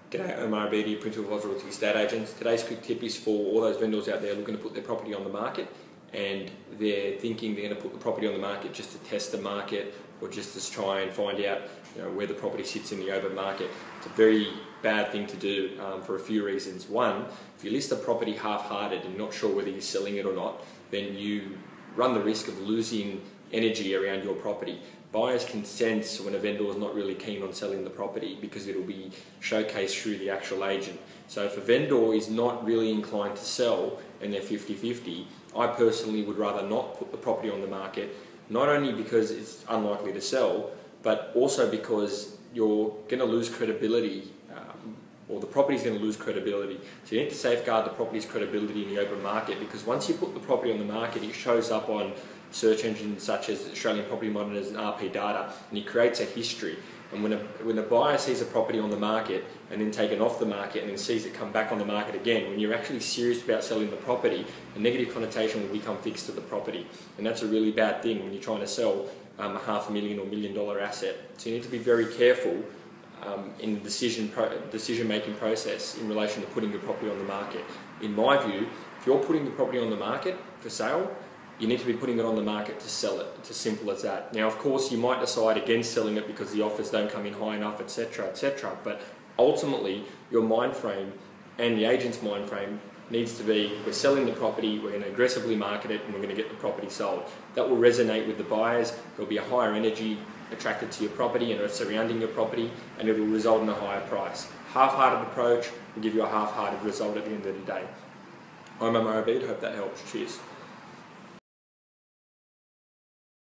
G'day, Omar Abedi, Principal of Oz Realty Estate Agents. Today's quick tip is for all those vendors out there looking to put their property on the market, and they're thinking they're going to put the property on the market just to test the market or just to try and find out where the property sits in the open market. It's a very bad thing to do for a few reasons. One, if you list a property half-hearted and not sure whether you're selling it or not, then you run the risk of losing energy around your property. Buyers can sense when a vendor is not really keen on selling the property because it'll be showcased through the actual agent. So if a vendor is not really inclined to sell and they're 50-50, I personally would rather not put the property on the market, not only because it's unlikely to sell, but also because you're going to lose credibility, or the property is going to lose credibility. So you need to safeguard the property's credibility in the open market, because once you put the property on the market, it shows up on search engines such as Australian Property Monitors and RP Data, and it creates a history. And when a buyer sees a property on the market and then taken off the market and then sees it come back on the market again, when you're actually serious about selling the property, a negative connotation will become fixed to the property. And that's a really bad thing when you're trying to sell a $500,000 or $1 million asset. So you need to be very careful in the decision-making process in relation to putting your property on the market. In my view, if you're putting the property on the market for sale, you need to be putting it on the market to sell it. It's as simple as that. Now, of course, you might decide against selling it because the offers don't come in high enough, etc., etc. But ultimately, your mind frame and the agent's mind frame needs to be, we're selling the property, we're going to aggressively market it, and we're going to get the property sold. That will resonate with the buyers. There'll be a higher energy attracted to your property and surrounding your property, and it will result in a higher price. Half-hearted approach will give you a half-hearted result at the end of the day. I'm Omar Abedi, hope that helps. Cheers.